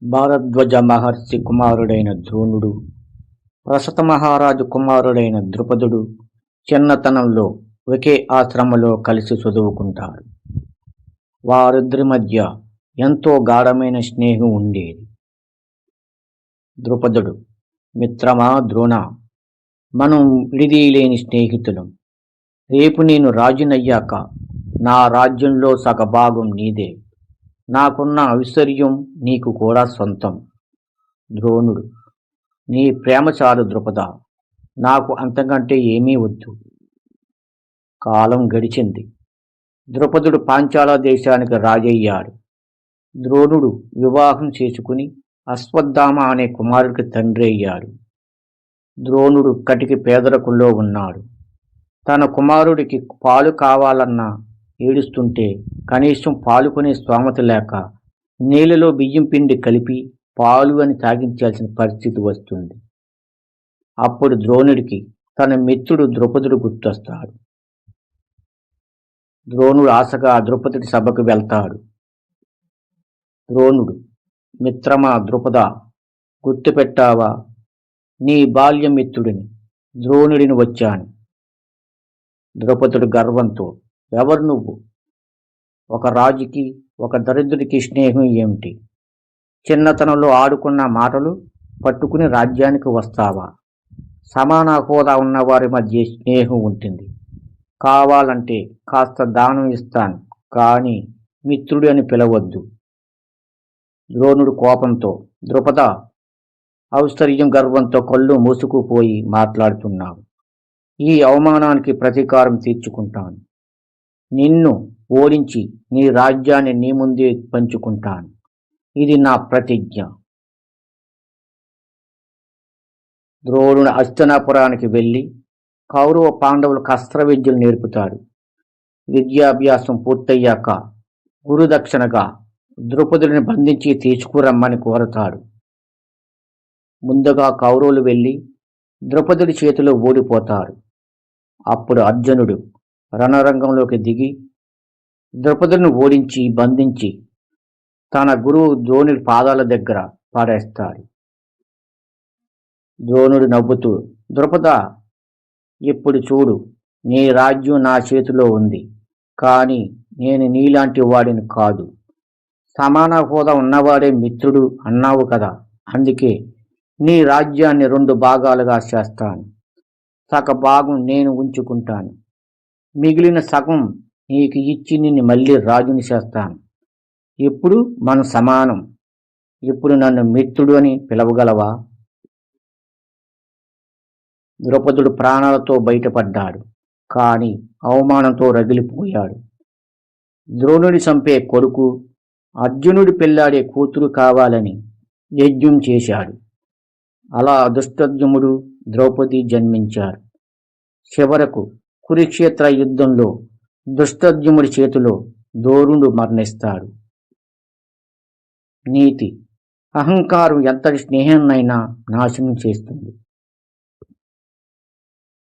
భారద్వాజ మహర్షి కుమారుడైన ద్రోణుడు, ప్రసత మహారాజు కుమారుడైన ద్రుపదుడు చిన్నతనంలో ఒకే ఆశ్రమంలో కలిసి చదువుకుంటారు. వారిద్దరి మధ్య ఎంతో గాఢమైన స్నేహం ఉండేది. ద్రుపదుడు, మిత్రమా ద్రోణ, మనం విడిదీయలేని స్నేహితులం. రేపు నేను రాజునయ్యాక నా రాజ్యంలో సగభాగం నీదే. నాకున్న ఐశ్వర్యం నీకు కూడా సొంతం. ద్రోణుడు, నీ ప్రేమ చాలు ద్రుపద, నాకు అంతకంటే ఏమీ వద్దు. కాలం గడిచింది. ద్రుపదుడు పాంచాల దేశానికి రాజయ్యాడు. ద్రోణుడు వివాహం చేసుకుని అశ్వత్థామ అనే కుమారుడికి తండ్రి అయ్యాడు. ద్రోణుడు కటికి పేదరికంలో ఉన్నాడు. తన కుమారుడికి పాలు కావాలన్నా ఏడుస్తుంటే కనీసం పాలు కొనే స్తోమత లేక నీళ్ళలో బియ్యం పిండి కలిపి పాలు అని తాగించాల్సిన పరిస్థితి వస్తుంది. అప్పుడు ద్రోణుడికి తన మిత్రుడు ద్రుపదుడు గుర్తొస్తాడు. ద్రోణుడు ఆశగా ద్రుపదుడి సభకు వెళ్తాడు. ద్రోణుడు, మిత్రమా ద్రుపద, గుర్తుపెట్టావా? నీ బాల్య మిత్రుడిని ద్రోణుడిని వచ్చాను. ద్రుపదుడు గర్వంతో, ఎవరు నువ్వు? ఒక రాజుకి ఒక దరిద్రుడికి స్నేహం ఏమిటి? చిన్నతనంలో ఆడుకున్న మాటలు పట్టుకుని రాజ్యానికి వస్తావా? సమాన హోదా ఉన్న వారి మధ్య స్నేహం ఉంటుంది. కావాలంటే కాస్త దానం ఇస్తాను, కానీ మిత్రుడు అని పిలవద్దు. ద్రోణుడు కోపంతో, ద్రుపద, ఔశ్వర్యం గర్వంతో కళ్ళు మూసుకుపోయి మాట్లాడుతున్నావు. ఈ అవమానానికి ప్రతీకారం తీర్చుకుంటాను. నిన్ను ఓడించి నీ రాజ్యాన్ని నీ ముందే పంచుకుంటాను. ఇది నా ప్రతిజ్ఞ. ద్రోణుడు హస్తినాపురానికి వెళ్ళి కౌరవ పాండవులకు అస్త్ర విద్యలు నేర్పుతాడు. విద్యాభ్యాసం పూర్తయ్యాక గురుదక్షిణగా ద్రుపదుడిని బంధించి తీసుకురమ్మని కోరతాడు. ముందుగా కౌరవులు వెళ్ళి ద్రుపదుడి చేతిలో ఓడిపోతారు. అప్పుడు అర్జునుడు రణరంగంలోకి దిగి ద్రుపదుడిని ఓడించి బంధించి తన గురువు ద్రోణుడి పాదాల దగ్గర పాడేస్తాడు. ద్రోణుడు నవ్వుతూ, ద్రుపద, ఇప్పుడు చూడు, నీ రాజ్యం నా చేతిలో ఉంది, కానీ నేను నీలాంటి వాడిని కాదు. సమాన హోదా ఉన్నవాడే మిత్రుడు అన్నావు కదా, అందుకే నీ రాజ్యాన్ని 2 భాగాలుగా చేస్తాను. సగ భాగం నేను ఉంచుకుంటాను. మిగిలిన సగం నీకు ఇచ్చి నిన్ను మళ్ళీ రాజుని చేస్తాను. ఇప్పుడు మనం సమానం. ఇప్పుడు నన్ను మిత్రుడు అని పిలవగలవా? ద్రుపదుడు ప్రాణాలతో బయటపడ్డాడు, కానీ అవమానంతో రగిలిపోయాడు. ద్రోణుడి చంపే కొడుకు అర్జునుడి పెళ్లాడే కూతురు కావాలని యజ్ఞం చేశాడు. అలా ధృష్టద్యుమ్నుడు, ద్రౌపది జన్మించారు. చివరకు కురుక్షేత్ర యుద్ధంలో ధృష్టద్యుమ్నుడి చేతిలో ద్రోణుడు మరణిస్తాడు. నీతి: అహంకారం ఎంతటి స్నేహాన్నైనా నాశనం చేస్తుంది.